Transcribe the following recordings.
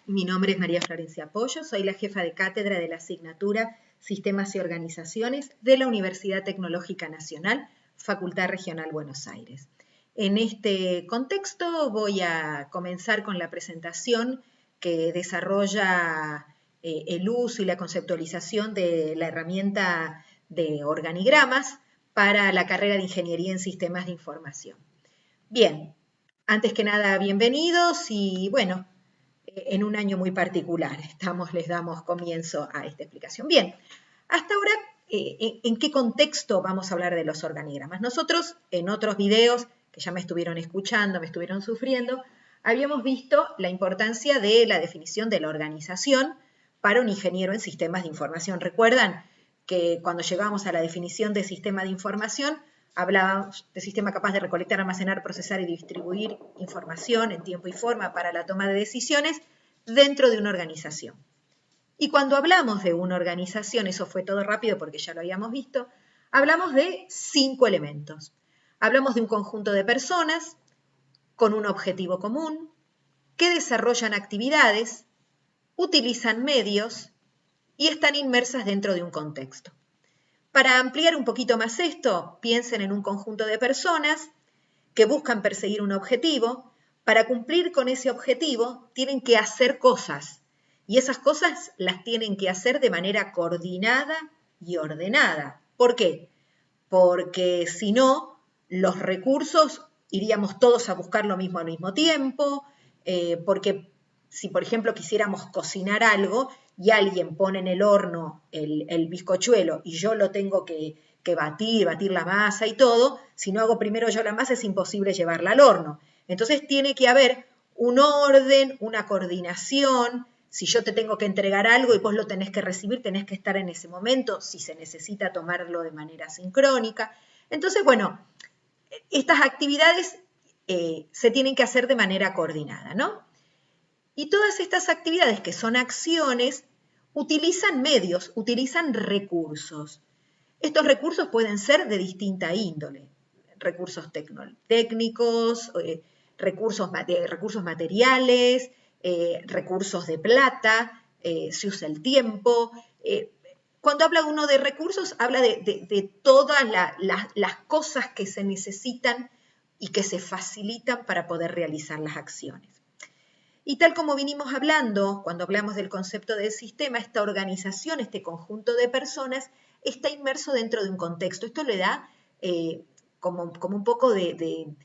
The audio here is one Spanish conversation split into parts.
Mi nombre es María Florencia Pollo, soy la jefa de cátedra de la asignatura Sistemas y Organizaciones de la Universidad Tecnológica Nacional, Facultad Regional Buenos Aires. En este contexto voy a comenzar con la presentación que desarrolla el uso y la conceptualización de la herramienta de organigramas para la carrera de Ingeniería en Sistemas de Información. Bien, antes que nada, bienvenidos y bueno, en un año muy particular. Les damos comienzo a esta explicación. Bien, hasta ahora, ¿en qué contexto vamos a hablar de los organigramas? Nosotros, en otros videos, que ya me estuvieron escuchando, me estuvieron sufriendo, habíamos visto la importancia de la definición de la organización para un ingeniero en sistemas de información. ¿Recuerdan que cuando llegamos a la definición de sistema de información, hablábamos de sistema capaz de recolectar, almacenar, procesar y distribuir información en tiempo y forma para la toma de decisiones dentro de una organización? Y cuando hablamos de una organización, eso fue todo rápido porque ya lo habíamos visto, hablamos de 5 elementos. Hablamos de un conjunto de personas con un objetivo común, que desarrollan actividades, utilizan medios y están inmersas dentro de un contexto. Para ampliar un poquito más esto, piensen en un conjunto de personas que buscan perseguir un objetivo. Para cumplir con ese objetivo tienen que hacer cosas y esas cosas las tienen que hacer de manera coordinada y ordenada. ¿Por qué? Porque si no, los recursos iríamos todos a buscar lo mismo al mismo tiempo, porque si por ejemplo quisiéramos cocinar algo y alguien pone en el horno el bizcochuelo y yo lo tengo que batir la masa y todo, si no hago primero yo la masa es imposible llevarla al horno. Entonces tiene que haber un orden, una coordinación. Si yo te tengo que entregar algo y vos lo tenés que recibir, tenés que estar en ese momento, si se necesita tomarlo de manera sincrónica. Entonces, bueno, estas actividades se tienen que hacer de manera coordinada, ¿no? Y todas estas actividades que son acciones utilizan medios, utilizan recursos. Estos recursos pueden ser de distinta índole, recursos técnicos, recursos materiales, recursos de plata, se usa el tiempo. Cuando habla uno de recursos, habla de todas las cosas que se necesitan y que se facilitan para poder realizar las acciones. Y tal como vinimos hablando, cuando hablamos del concepto del sistema, esta organización, este conjunto de personas, está inmerso dentro de un contexto. Esto le da como un poco del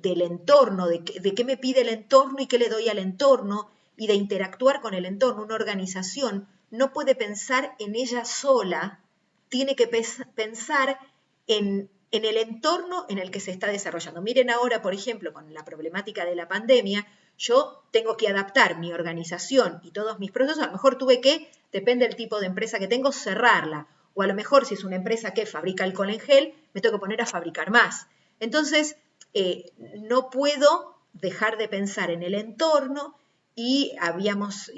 entorno, de qué me pide el entorno y qué le doy al entorno, y de interactuar con el entorno. Una organización no puede pensar en ella sola, tiene que pensar en el entorno en el que se está desarrollando. Miren ahora, por ejemplo, con la problemática de la pandemia, yo tengo que adaptar mi organización y todos mis procesos. A lo mejor tuve que, depende del tipo de empresa que tengo, cerrarla. O a lo mejor si es una empresa que fabrica alcohol en gel, me tengo que poner a fabricar más. Entonces, no puedo dejar de pensar en el entorno y habíamos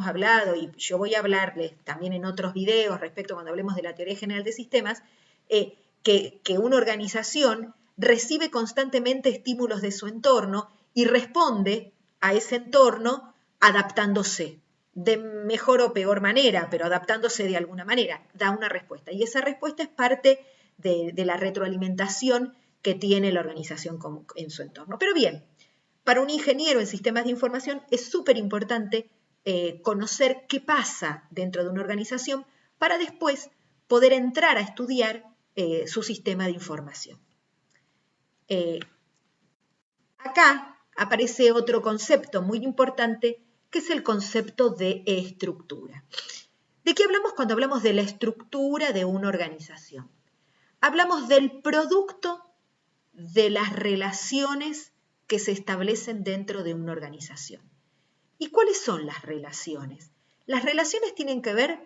hablado, y yo voy a hablarles también en otros videos respecto cuando hablemos de la teoría general de sistemas, que una organización recibe constantemente estímulos de su entorno y responde a ese entorno adaptándose de mejor o peor manera, pero adaptándose de alguna manera, da una respuesta. Y esa respuesta es parte de la retroalimentación que tiene la organización en su entorno. Pero bien, para un ingeniero en sistemas de información es súper importante conocer qué pasa dentro de una organización para después poder entrar a estudiar su sistema de información. Acá aparece otro concepto muy importante, que es el concepto de estructura. ¿De qué hablamos cuando hablamos de la estructura de una organización? Hablamos del producto de las relaciones que se establecen dentro de una organización. ¿Y cuáles son las relaciones? Las relaciones tienen que ver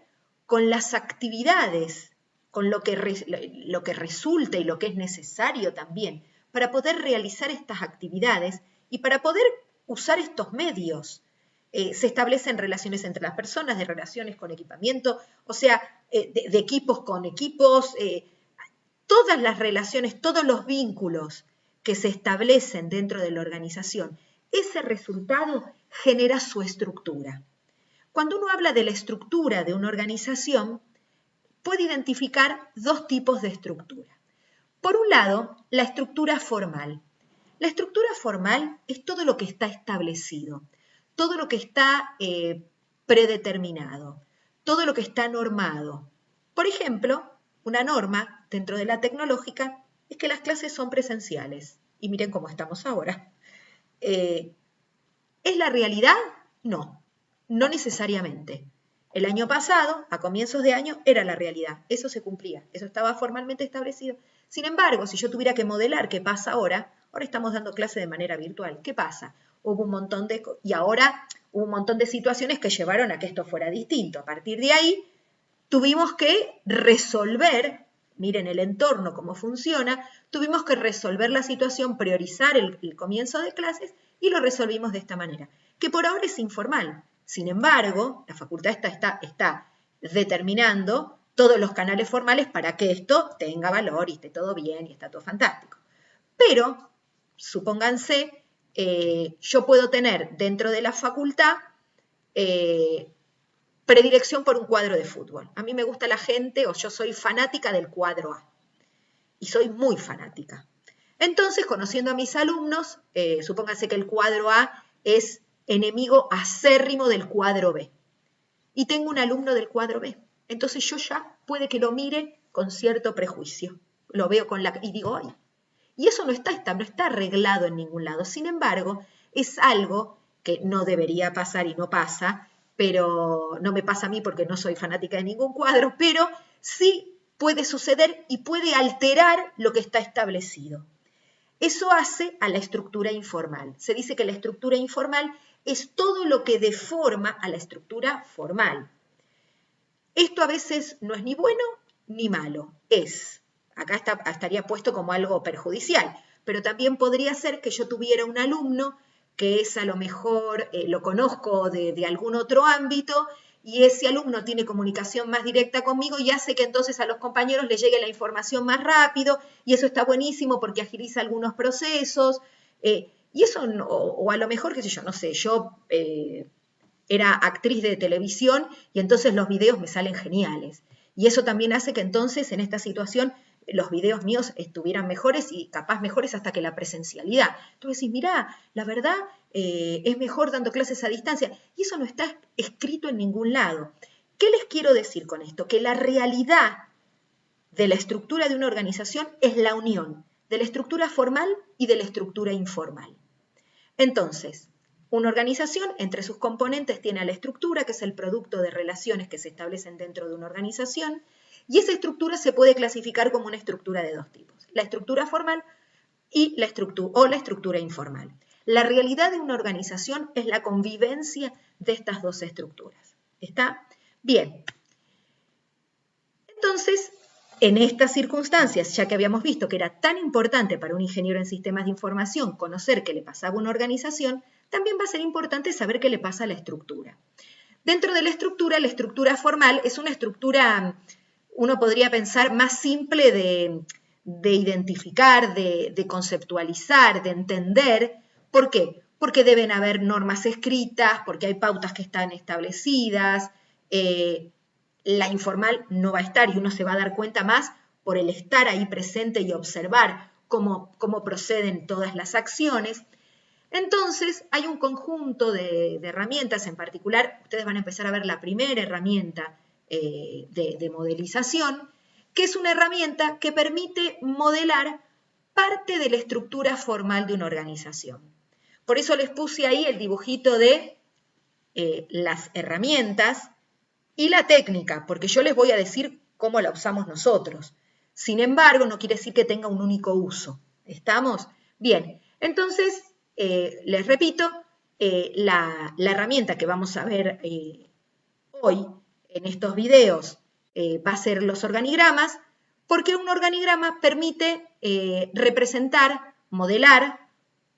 con las actividades, con lo que resulta y lo que es necesario también para poder realizar estas actividades y para poder usar estos medios. Se establecen relaciones entre las personas, de relaciones con equipamiento, o sea, de equipos con equipos, todas las relaciones, todos los vínculos que se establecen dentro de la organización ese resultado genera su estructura. Cuando uno habla de la estructura de una organización, puede identificar dos tipos de estructura. Por un lado, la estructura formal. La estructura formal es todo lo que está establecido, todo lo que está predeterminado, todo lo que está normado. Por ejemplo, una norma dentro de la tecnológica es que las clases son presenciales. Y miren cómo estamos ahora. ¿Es la realidad? No, no necesariamente. El año pasado, a comienzos de año, era la realidad. Eso se cumplía, eso estaba formalmente establecido. Sin embargo, si yo tuviera que modelar qué pasa ahora estamos dando clase de manera virtual. ¿Qué pasa? Hubo un montón de situaciones que llevaron a que esto fuera distinto. A partir de ahí, tuvimos que resolver, miren el entorno, cómo funciona, tuvimos que resolver la situación, priorizar el comienzo de clases y lo resolvimos de esta manera, que por ahora es informal. Sin embargo, la facultad está determinando todos los canales formales para que esto tenga valor y esté todo bien y está todo fantástico. Pero, supónganse, yo puedo tener dentro de la facultad predilección por un cuadro de fútbol. A mí me gusta la gente, o yo soy fanática del cuadro A. Y soy muy fanática. Entonces, conociendo a mis alumnos, supónganse que el cuadro A es enemigo acérrimo del cuadro B. Y tengo un alumno del cuadro B. Entonces yo ya puede que lo mire con cierto prejuicio. Lo veo y digo, ¡ay! Y eso no está arreglado en ningún lado. Sin embargo, es algo que no debería pasar y no pasa, pero no me pasa a mí porque no soy fanática de ningún cuadro, pero sí puede suceder y puede alterar lo que está establecido. Eso hace a la estructura informal. Se dice que la estructura informal es todo lo que deforma a la estructura formal. Esto a veces no es ni bueno ni malo, acá estaría puesto como algo perjudicial, pero también podría ser que yo tuviera un alumno que es a lo mejor, lo conozco de algún otro ámbito, y ese alumno tiene comunicación más directa conmigo y hace que entonces a los compañeros les llegue la información más rápido, y eso está buenísimo porque agiliza algunos procesos, y eso, o a lo mejor, qué sé yo, no sé, yo era actriz de televisión y entonces los videos me salen geniales. Y eso también hace que entonces en esta situación los videos míos estuvieran mejores y capaz mejores hasta que la presencialidad. Entonces decís, mirá, la verdad es mejor dando clases a distancia. Y eso no está escrito en ningún lado. ¿Qué les quiero decir con esto? Que la realidad de la estructura de una organización es la unión de la estructura formal y de la estructura informal. Entonces, una organización, entre sus componentes, tiene a la estructura, que es el producto de relaciones que se establecen dentro de una organización, y esa estructura se puede clasificar como una estructura de dos tipos, la estructura formal y la estructura informal. La realidad de una organización es la convivencia de estas dos estructuras. ¿Está? Bien. Entonces, en estas circunstancias, ya que habíamos visto que era tan importante para un ingeniero en sistemas de información conocer qué le pasaba a una organización, también va a ser importante saber qué le pasa a la estructura. Dentro de la estructura formal es una estructura, uno podría pensar, más simple de identificar, de conceptualizar, de entender. ¿Por qué? Porque deben haber normas escritas, porque hay pautas que están establecidas. La informal no va a estar y uno se va a dar cuenta más por el estar ahí presente y observar cómo proceden todas las acciones. Entonces, hay un conjunto de herramientas, en particular, ustedes van a empezar a ver la primera herramienta de modelización, que es una herramienta que permite modelar parte de la estructura formal de una organización. Por eso les puse ahí el dibujito de las herramientas y la técnica, porque yo les voy a decir cómo la usamos nosotros. Sin embargo, no quiere decir que tenga un único uso. ¿Estamos? Bien, entonces, les repito, la herramienta que vamos a ver hoy en estos videos va a ser los organigramas, porque un organigrama permite representar, modelar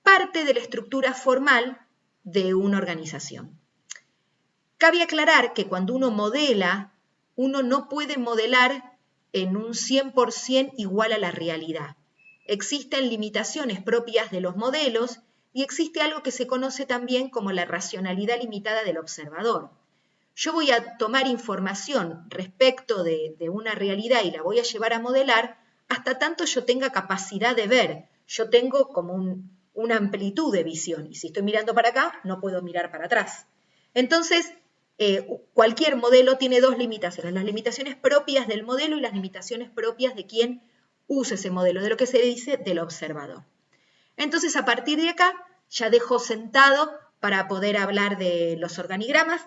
parte de la estructura formal de una organización. Cabe aclarar que cuando uno modela, uno no puede modelar en un 100% igual a la realidad. Existen limitaciones propias de los modelos y existe algo que se conoce también como la racionalidad limitada del observador. Yo voy a tomar información respecto de una realidad y la voy a llevar a modelar hasta tanto yo tenga capacidad de ver. Yo tengo como una amplitud de visión y si estoy mirando para acá, no puedo mirar para atrás. Entonces, cualquier modelo tiene dos limitaciones, las limitaciones propias del modelo y las limitaciones propias de quien usa ese modelo, de lo que se dice del observador. Entonces, a partir de acá, ya dejo sentado para poder hablar de los organigramas.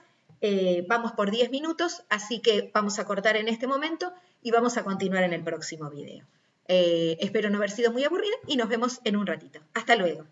Vamos por 10 minutos, así que vamos a cortar en este momento y vamos a continuar en el próximo video. Espero no haber sido muy aburrida y nos vemos en un ratito. Hasta luego.